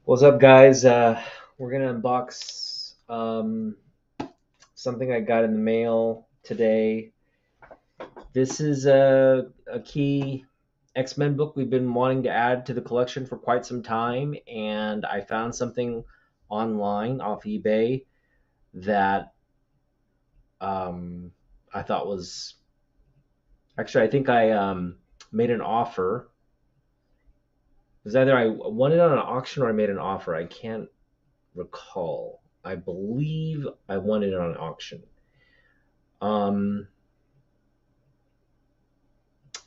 What's up, guys? We're gonna unbox something I got in the mail today. This is a key X-Men book we've been wanting to add to the collection for quite some time, and I found something online off eBay that um, I thought was actually I think I made an offer. It was either I won it on an auction or I made an offer. I can't recall. I believe I won it on an auction. Um,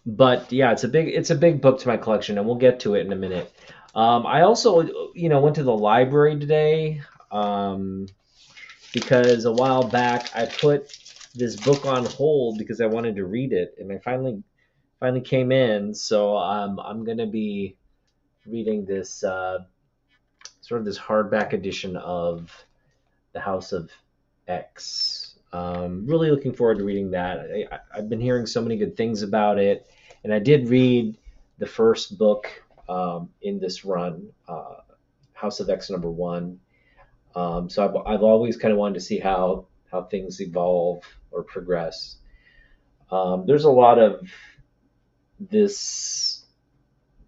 but yeah, it's a big book to my collection, and we'll get to it in a minute. I also, went to the library today um, because a while back I put this book on hold because I wanted to read it, and I finally came in. So I'm gonna be reading this sort of this hardback edition of the House of X. Really looking forward to reading that. I've been hearing so many good things about it, and I did read the first book in this run, House of X #1. So I've always kind of wanted to see how things evolve or progress. There's a lot of this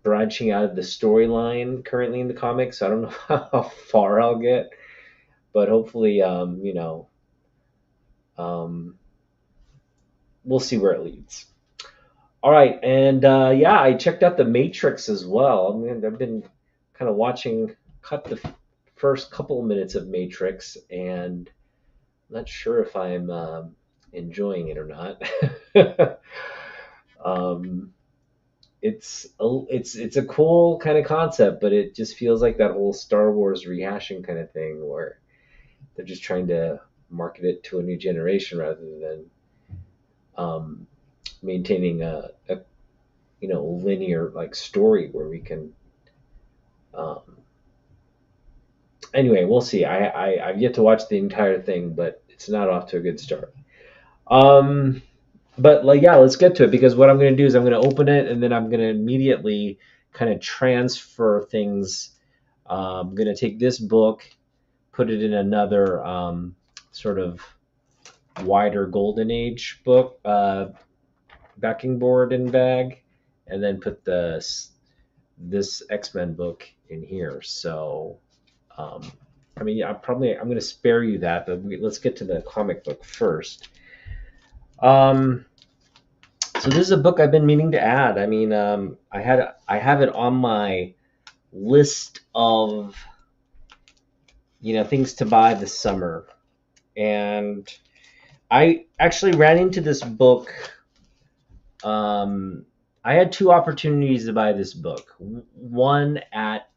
branching out of the storyline currently in the comics. So I don't know how far I'll get, but hopefully, um, we'll see where it leads. All right, and yeah, I checked out the Matrix as well. I mean, I've been kind of cut the first couple of minutes of Matrix, and I'm not sure if I'm enjoying it or not. um, it's a cool kind of concept, but it just feels like that whole Star Wars rehashing kind of thing, where they're just trying to market it to a new generation rather than um, maintaining a linear like story where we can um, anyway, we'll see. I've yet to watch the entire thing, but it's not off to a good start. um but like, yeah, let's get to it, because what I'm going to do is I'm going to open it, and then I'm going to immediately kind of transfer things. I'm going to take this book, put it in another sort of wider golden age book backing board and bag, and then put this X-Men book in here. So, um, I mean, yeah, I'm going to spare you that, but let's get to the comic book first. Um, so this is a book I've been meaning to add. I mean, I have it on my list of things to buy this summer, and I actually ran into this book. Um, I had two opportunities to buy this book. One at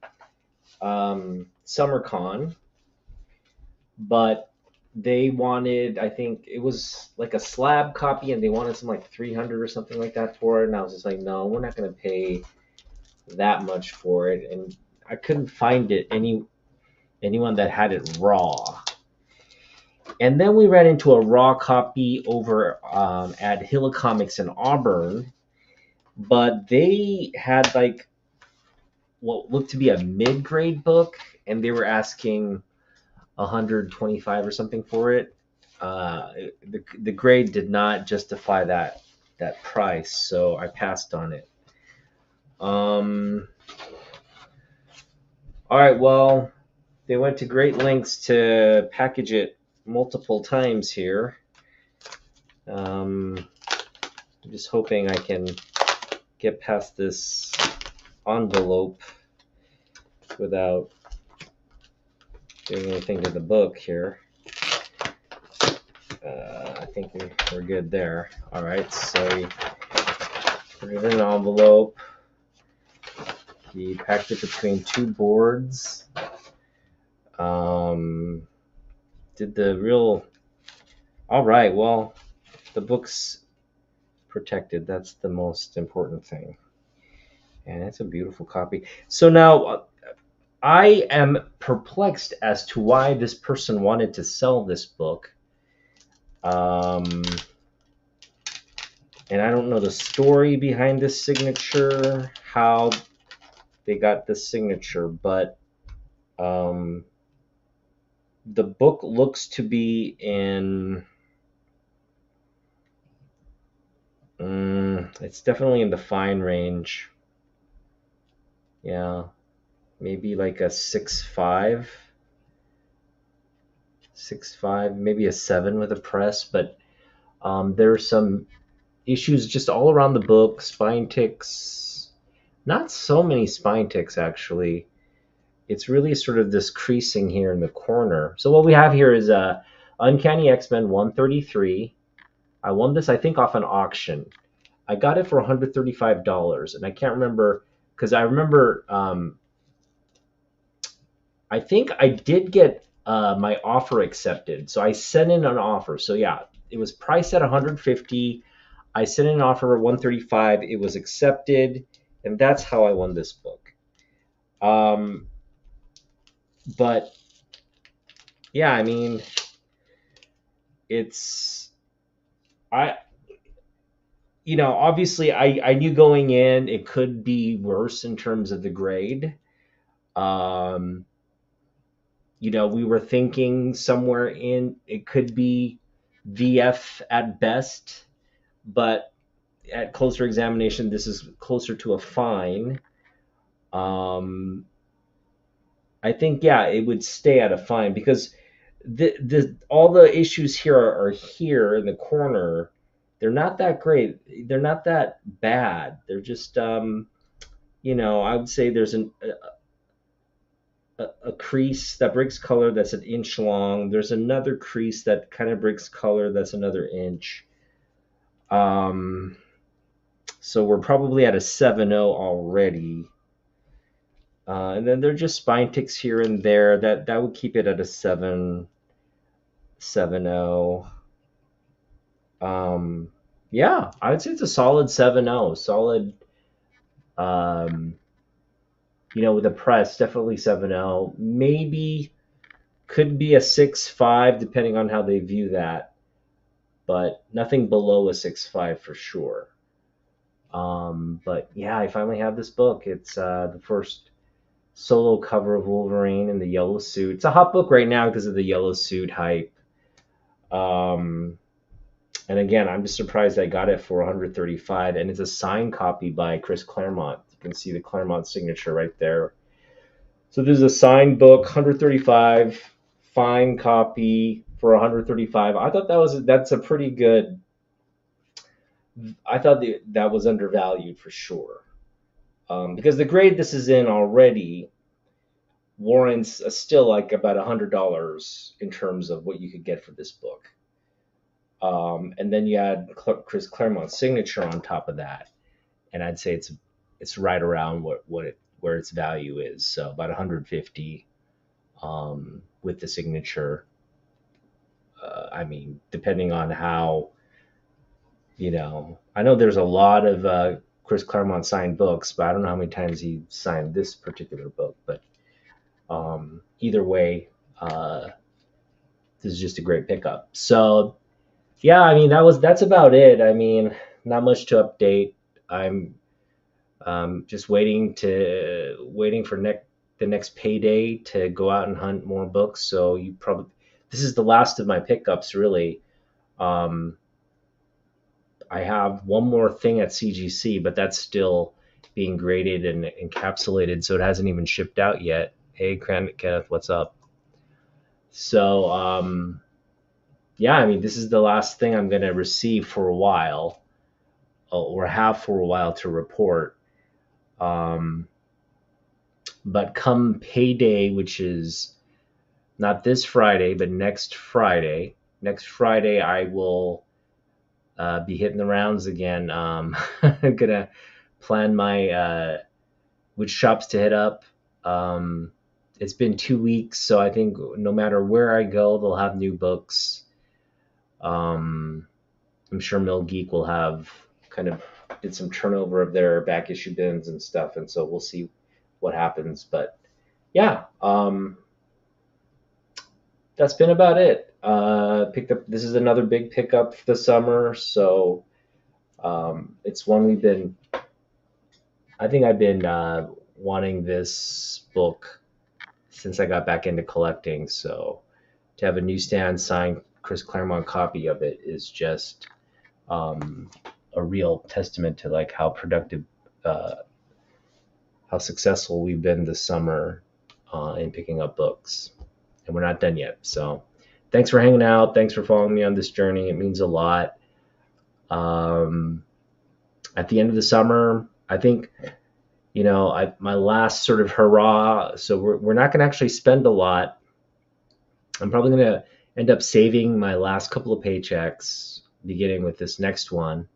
SummerCon, but they wanted, I think it was like a slab copy, and they wanted some like 300 or something like that for it. And I was just like, no, we're not going to pay that much for it. And I couldn't find anyone that had it raw. And then we ran into a raw copy over at Hilla Comics in Auburn, but they had like what looked to be a mid-grade book, and they were asking 125 or something for it. The grade did not justify that price, so I passed on it. Um, all right, well, they went to great lengths to package it multiple times here. I'm just hoping I can get past this envelope without doing anything to the book here. I think we're good there. All right, so we put it in an envelope. He packed it between two boards. Did the real. All right, well, the book's protected. That's the most important thing. And it's a beautiful copy. So now I am perplexed as to why this person wanted to sell this book. Um, and I don't know the story behind this signature, how they got this signature, but Um, the book looks to be in. It's definitely in the fine range. Yeah, maybe like a 6.5, 6.5, maybe a 7 with a press. But there are some issues just all around the book. Spine ticks, not so many spine ticks actually. It's really sort of this creasing here in the corner. So what we have here is Uncanny X-Men 133. I won this, I think, off an auction. I got it for $135, and I can't remember because I remember I think I did get my offer accepted. So I sent in an offer. So yeah, it was priced at 150. I sent in an offer at 135. It was accepted, and that's how I won this book. Um, but yeah, I mean, it's I obviously I knew going in it could be worse in terms of the grade. Um, we were thinking somewhere in it could be VF at best, but at closer examination, this is closer to a fine. Um, I think yeah, it would stay at a fine because the all the issues here are here in the corner. They're not that great. They're not that bad. They're just I would say there's a crease that breaks color that's an inch long. There's another crease that kind of breaks color that's another inch. Um, so we're probably at a 7.0 already. And then there are just spine ticks here and there that would keep it at a 7.0. Yeah, I would say it's a solid 7.0. Solid, um, with the press, definitely 7.0. Maybe could be a 6.5 depending on how they view that, but nothing below a 6.5 for sure. But yeah, I finally have this book. It's the first solo cover of Wolverine in the yellow suit. It's a hot book right now because of the yellow suit hype. Um, and again, I'm just surprised I got it for 135, and it's a signed copy by Chris Claremont. You can see the Claremont signature right there. So this is a signed book, 135, fine copy for 135. I thought that's a pretty good. I thought that was undervalued for sure, because the grade this is in already warrants still like about $100 in terms of what you could get for this book. And then you add Chris Claremont's signature on top of that, and I'd say it's right around where its value is. So about 150 with the signature. I mean, depending on how I know there's a lot of Chris Claremont signed books, but I don't know how many times he signed this particular book. But either way, this is just a great pickup. So yeah, I mean that's about it. I mean, not much to update. I'm just waiting for the next payday to go out and hunt more books. So this is the last of my pickups really. Um, I have one more thing at CGC, but that's still being graded and encapsulated, so it hasn't even shipped out yet. Hey, Kenneth, what's up? So yeah, I mean, this is the last thing I'm going to receive for a while, or have for a while to report. Um, but come payday, which is not this Friday, but next Friday. Next Friday, I will be hitting the rounds again. I'm gonna plan my which shops to hit up. Um, it's been 2 weeks, so I think no matter where I go, they'll have new books. Um, I'm sure Mill Geek will have kind of did some turnover of their back issue bins and stuff, and so we'll see what happens. But yeah, that's been about it. Picked up. This is another big pickup for the summer, so it's one we've been. I think I've been wanting this book since I got back into collecting. So to have a newsstand signed Chris Claremont copy of it is just a real testament to like how productive, uh, how successful we've been this summer in picking up books. And we're not done yet. So thanks for hanging out. Thanks for following me on this journey. It means a lot. Um, at the end of the summer, I think, my last sort of hurrah. So we're not going to actually spend a lot. I'm probably going to end up saving my last couple of paychecks, beginning with this next one.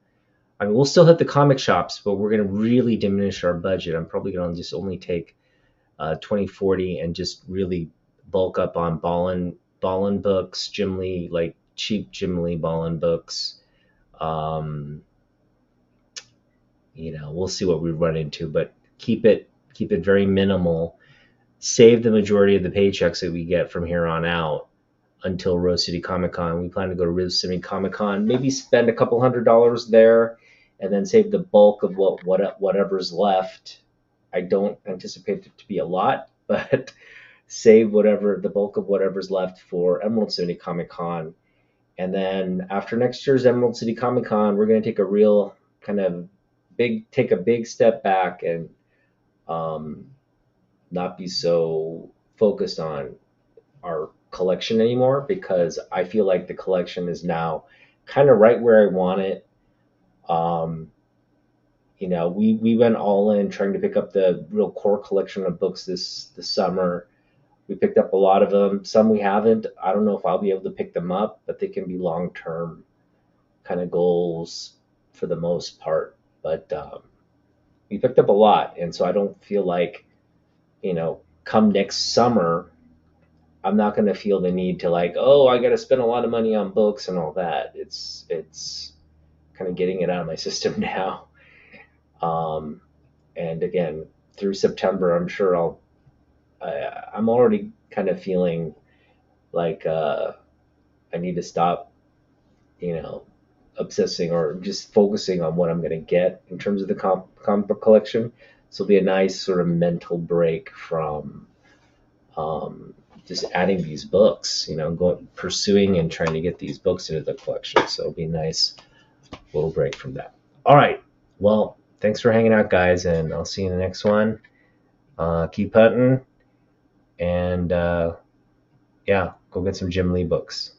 I mean, we'll still hit the comic shops, but we're going to really diminish our budget. I'm probably going to just only take 2040 and just really bulk up on Ballin books, Jim Lee, like cheap Jim Lee Ballin books. Um, we'll see what we run into, but keep it very minimal. Save the majority of the paychecks that we get from here on out until Rose City Comic Con. We plan to go to Rose City Comic Con, maybe spend a couple $100 there, and then save the bulk of whatever's left. I don't anticipate it to be a lot, but save the bulk of whatever's left for Emerald City Comic Con. And then after next year's Emerald City Comic Con, we're going to take a real kind of take a big step back and not be so focused on our collection anymore, because I feel like the collection is now kind of right where I want it. We went all in trying to pick up the real core collection of books this summer. We picked up a lot of them. Some we haven't. I don't know if I'll be able to pick them up, but they can be long-term kind of goals for the most part. But we picked up a lot, and so I don't feel like, come next summer, I'm not going to feel the need to like, oh, I got to spend a lot of money on books and all that. It's kind of getting it out of my system now. And again, through September, I'm sure I'm already kind of feeling like I need to stop, obsessing or just focusing on what I'm going to get in terms of the comic book collection. So it'll be a nice sort of mental break from just adding these books, pursuing and trying to get these books into the collection. So it'll be a nice little break from that. All right. Well, thanks for hanging out, guys, and I'll see you in the next one. Keep hunting, and go get some Jim Lee books.